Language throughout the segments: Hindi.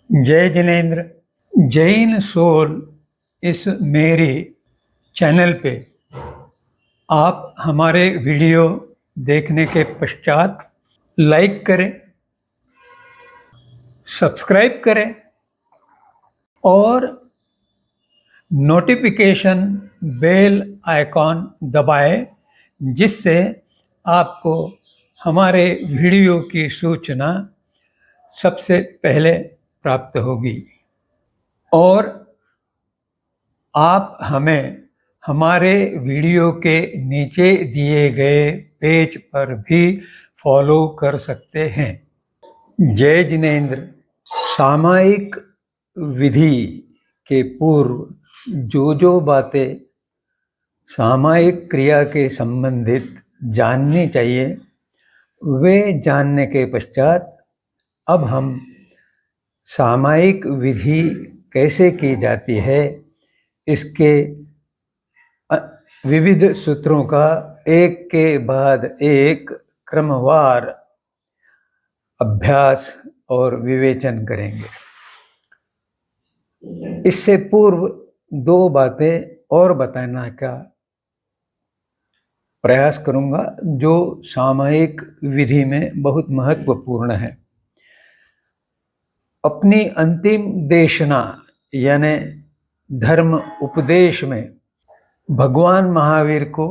जय जिनेन्द्र। जैन सोल इस मेरे चैनल पे आप हमारे वीडियो देखने के पश्चात लाइक करें, सब्सक्राइब करें और नोटिफिकेशन बेल आइकॉन दबाएं, जिससे आपको हमारे वीडियो की सूचना सबसे पहले प्राप्त होगी। और आप हमें हमारे वीडियो के नीचे दिए गए पेज पर भी फॉलो कर सकते हैं। जय जिनेन्द्र। सामायिक विधि के पूर्व जो बातें सामायिक क्रिया के संबंधित जाननी चाहिए, वे जानने के पश्चात अब हम सामायिक विधि कैसे की जाती है, इसके विविध सूत्रों का एक के बाद एक क्रमवार अभ्यास और विवेचन करेंगे। इससे पूर्व दो बातें और बताने का प्रयास करूंगा जो सामायिक विधि में बहुत महत्वपूर्ण है। अपनी अंतिम देशना यानी धर्म उपदेश में भगवान महावीर को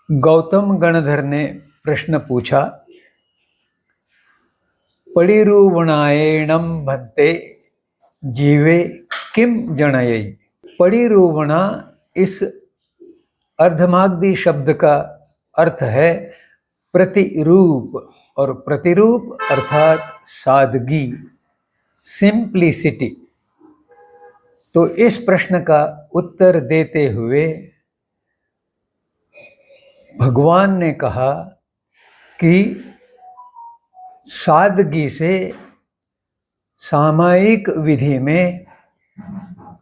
गौतम गणधर ने प्रश्न पूछा, परिरूवणायेणं भन्ते जीवे किम जनयै। परिरूवणा इस अर्धमागधी शब्द का अर्थ है प्रतिरूप, और प्रतिरूप अर्थात सादगी, सिंप्लिसिटी। तो इस प्रश्न का उत्तर देते हुए भगवान ने कहा कि सादगी से सामायिक विधि में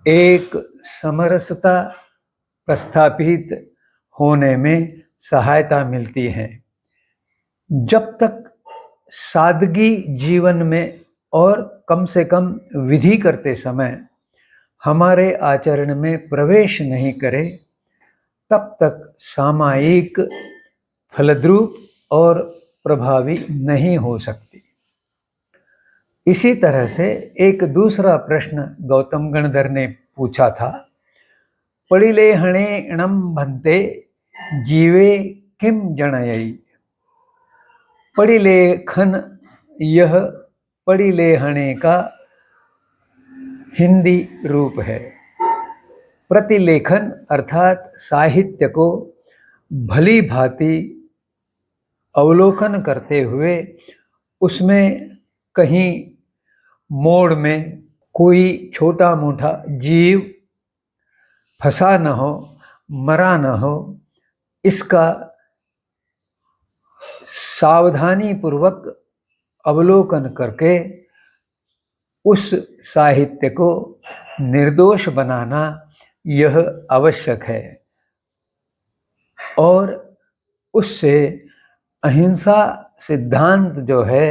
एक समरसता प्रस्थापित होने में सहायता मिलती है। जब तक सादगी जीवन में और कम से कम विधि करते समय हमारे आचरण में प्रवेश नहीं करे, तब तक सामायिक फलद्रूप और प्रभावी नहीं हो सकती। इसी तरह से एक दूसरा प्रश्न गौतम गणधर ने पूछा था, परिलेहणेणं भन्ते जीवे किम जनयै। परिलेखन, यह परिलेहणे का हिंदी रूप है। प्रतिलेखन अर्थात साहित्य को भली भांति अवलोकन करते हुए उसमें कहीं मोड़ में कोई छोटा मोटा जीव फंसा न हो, मरा न हो, इसका सावधानी पूर्वक अवलोकन करके उस साहित्य को निर्दोष बनाना यह आवश्यक है। और उससे अहिंसा सिद्धांत जो है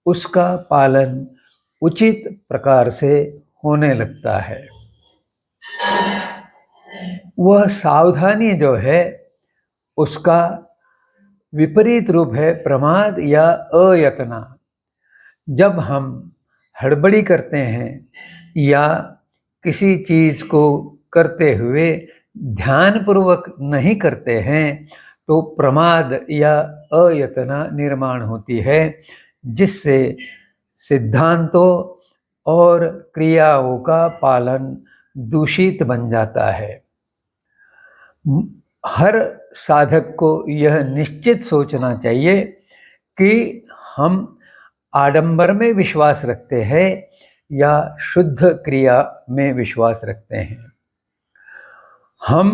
उसका पालन उचित प्रकार से होने लगता है। वह सावधानी जो है उसका विपरीत रूप है प्रमाद या अयत्ना। जब हम हड़बड़ी करते हैं या किसी चीज को करते हुए ध्यानपूर्वक नहीं करते हैं, तो प्रमाद या अयत्ना निर्माण होती है, जिससे सिद्धांतों और क्रियाओं का पालन दूषित बन जाता है। हर साधक को यह निश्चित सोचना चाहिए कि हम आडंबर में विश्वास रखते हैं या शुद्ध क्रिया में विश्वास रखते हैं। हम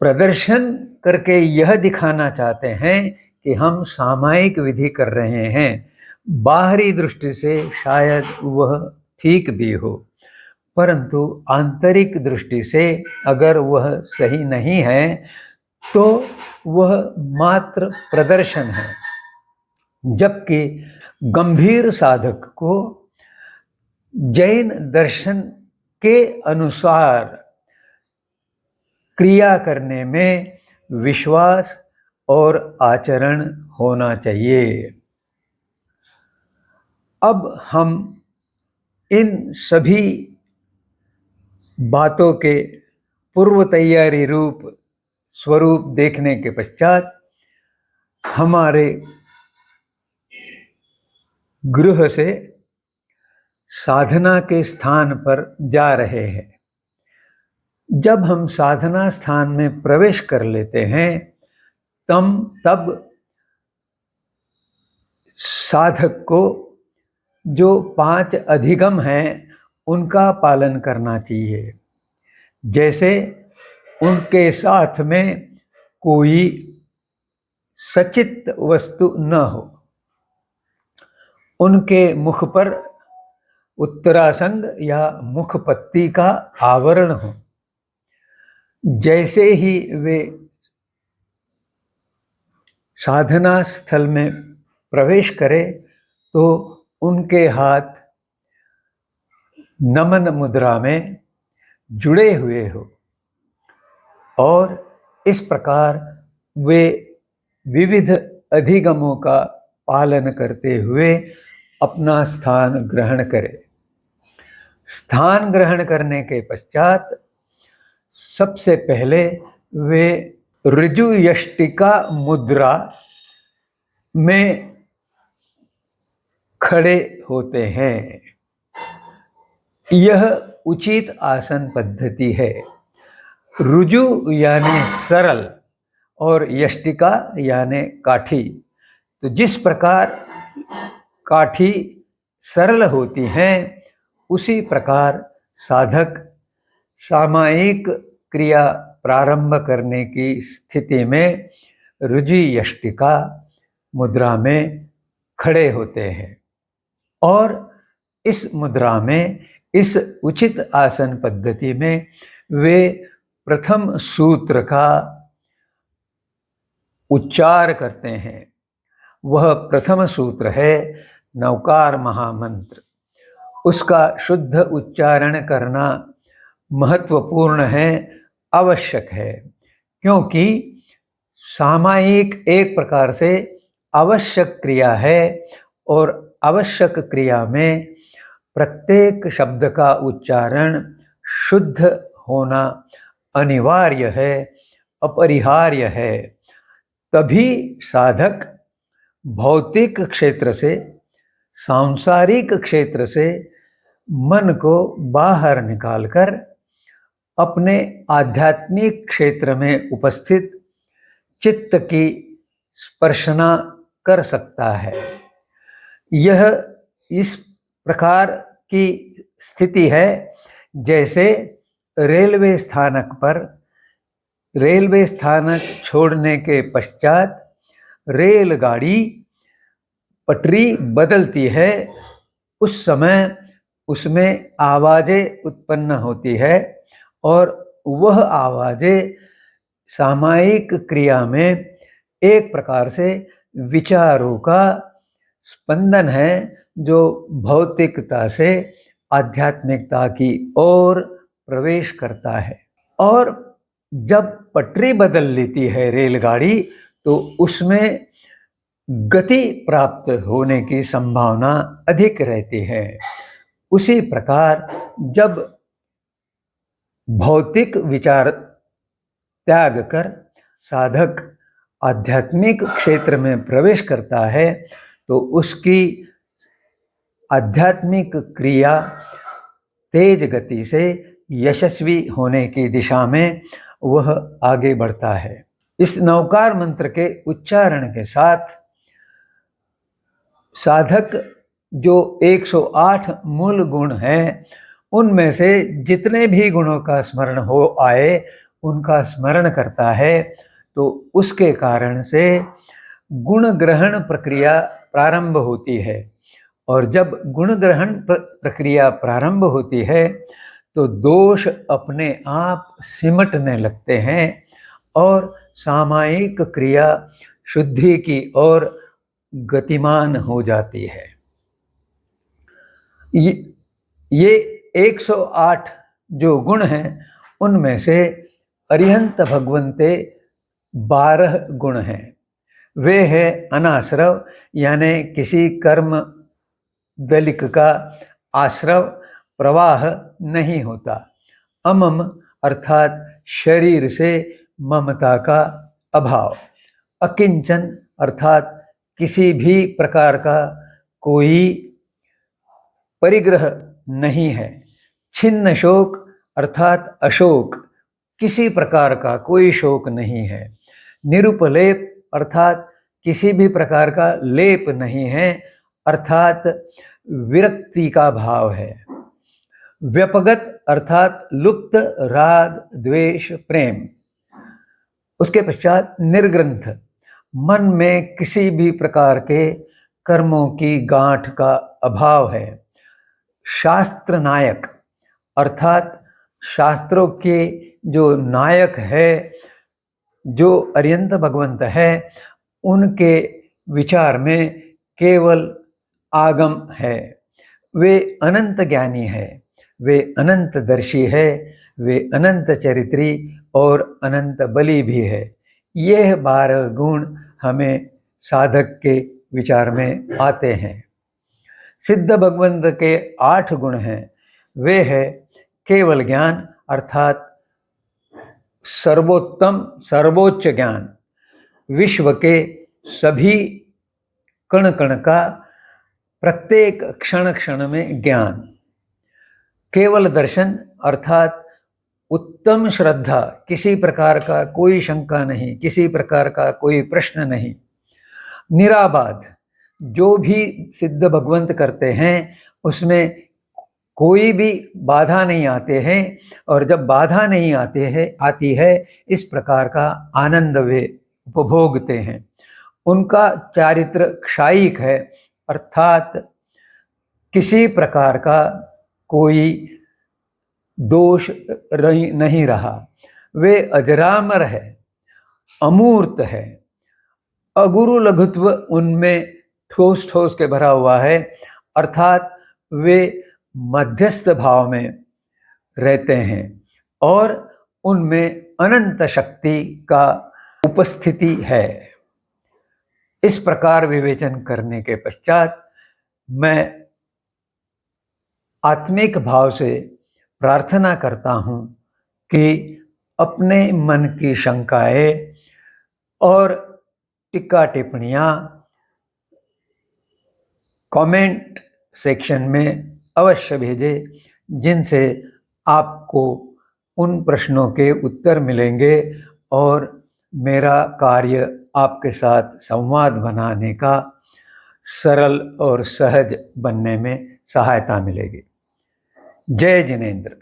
प्रदर्शन करके यह दिखाना चाहते हैं कि हम सामायिक विधि कर रहे हैं। बाहरी दृष्टि से शायद वह ठीक भी हो, परंतु आंतरिक दृष्टि से अगर वह सही नहीं है तो वह मात्र प्रदर्शन है। जबकि गंभीर साधक को जैन दर्शन के अनुसार क्रिया करने में विश्वास और आचरण होना चाहिए। अब हम इन सभी बातों के पूर्व तैयारी रूप स्वरूप देखने के पश्चात हमारे गृह से साधना के स्थान पर जा रहे हैं। जब हम साधना स्थान में प्रवेश कर लेते हैं तब साधक को जो 5 अधिगम हैं उनका पालन करना चाहिए। जैसे उनके साथ में कोई सचित वस्तु न हो, उनके मुख पर उत्तरासंग या मुखपत्ती का आवरण हो। जैसे ही वे साधना स्थल में प्रवेश करें तो उनके हाथ नमन मुद्रा में जुड़े हुए हो और इस प्रकार वे विविध अधिगमों का पालन करते हुए अपना स्थान ग्रहण करें। स्थान ग्रहण करने के पश्चात सबसे पहले वे ऋजुयष्टिका मुद्रा में खड़े होते हैं। यह उचित आसन पद्धति है। ऋजु यानी सरल और यष्टिका यानी काठी। तो जिस प्रकार काठी सरल होती हैं उसी प्रकार साधक सामायिक क्रिया प्रारंभ करने की स्थिति में ऋजु यष्टिका मुद्रा में खड़े होते हैं और इस मुद्रा में, इस उचित आसन पद्धति में वे प्रथम सूत्र का उच्चार करते हैं। वह प्रथम सूत्र है नवकार महामंत्र। उसका शुद्ध उच्चारण करना महत्वपूर्ण है, आवश्यक है, क्योंकि सामायिक एक प्रकार से आवश्यक क्रिया है और आवश्यक क्रिया में प्रत्येक शब्द का उच्चारण शुद्ध होना अनिवार्य है, अपरिहार्य है। तभी साधक भौतिक क्षेत्र से, सांसारिक क्षेत्र से मन को बाहर निकालकर अपने आध्यात्मिक क्षेत्र में उपस्थित चित्त की स्पर्शना कर सकता है। यह इस प्रकार की स्थिति है जैसे रेलवे स्थानक पर रेलवे स्थानक छोड़ने के पश्चात रेलगाड़ी पटरी बदलती है। उस समय उसमें आवाज़ें उत्पन्न होती है और वह आवाज़ें सामायिक क्रिया में एक प्रकार से विचारों का स्पंदन है जो भौतिकता से आध्यात्मिकता की ओर प्रवेश करता है। और जब पटरी बदल लेती है रेलगाड़ी तो उसमें गति प्राप्त होने की संभावना अधिक रहती है। उसी प्रकार जब भौतिक विचार त्याग कर साधक आध्यात्मिक क्षेत्र में प्रवेश करता है तो उसकी आध्यात्मिक क्रिया तेज गति से यशस्वी होने की दिशा में वह आगे बढ़ता है। इस नवकार मंत्र के उच्चारण के साथ साधक जो 108 मूल गुण हैं उनमें से जितने भी गुणों का स्मरण हो आए उनका स्मरण करता है तो उसके कारण से गुण ग्रहण प्रक्रिया प्रारंभ होती है। और जब गुण ग्रहण प्रक्रिया प्रारंभ होती है तो दोष अपने आप सिमटने लगते हैं और सामायिक क्रिया शुद्धि की ओर गतिमान हो जाती है। ये 108 जो गुण हैं उनमें से अरिहंत भगवंते 12 गुण हैं। वे है अनाश्रव, यानी किसी कर्म दलिक का आश्रव प्रवाह नहीं होता। अमम अर्थात शरीर से ममता का अभाव। अकिंचन अर्थात किसी भी प्रकार का कोई परिग्रह नहीं है। छिन्न शोक अर्थात अशोक, किसी प्रकार का कोई शोक नहीं है। निरुपलेप अर्थात किसी भी प्रकार का लेप नहीं है, अर्थात विरक्ति का भाव है। व्यपगत अर्थात लुप्त राग द्वेष प्रेम। उसके पश्चात निर्ग्रंथ, मन में किसी भी प्रकार के कर्मों की गांठ का अभाव है। शास्त्र नायक अर्थात शास्त्रों के जो नायक है, जो अरिहंत भगवंत है, उनके विचार में केवल आगम है। वे अनंत ज्ञानी है, वे अनंत दर्शी है, वे अनंत चरित्री और अनंत बली भी है। यह 12 गुण हमें साधक के विचार में आते हैं। सिद्ध भगवंत के 8 गुण हैं। वे है केवल ज्ञान अर्थात सर्वोत्तम सर्वोच्च ज्ञान, विश्व के सभी कण कण का प्रत्येक क्षण क्षण में ज्ञान। केवल दर्शन अर्थात उत्तम श्रद्धा, किसी प्रकार का कोई शंका नहीं, किसी प्रकार का कोई प्रश्न नहीं। निराबाध, जो भी सिद्ध भगवंत करते हैं उसमें कोई भी बाधा नहीं आते हैं, और जब बाधा नहीं आती है इस प्रकार का आनंद वे उपभोगते हैं। उनका चारित्र क्षायिक है, अर्थात किसी प्रकार का कोई दोष नहीं रहा। वे अजरामर है, अमूर्त है, अगुरु लघुत्व उनमें ठोस ठोस के भरा हुआ है, अर्थात वे मध्यस्थ भाव में रहते हैं और उनमें अनंत शक्ति का उपस्थिति है। इस प्रकार विवेचन करने के पश्चात मैं आत्मिक भाव से प्रार्थना करता हूँ कि अपने मन की शंकाएं और टिक्का टिप्पणियाँ कमेंट सेक्शन में अवश्य भेजें, जिनसे आपको उन प्रश्नों के उत्तर मिलेंगे और मेरा कार्य आपके साथ संवाद बनाने का सरल और सहज बनने में सहायता मिलेगी। जय जिनेंद्र।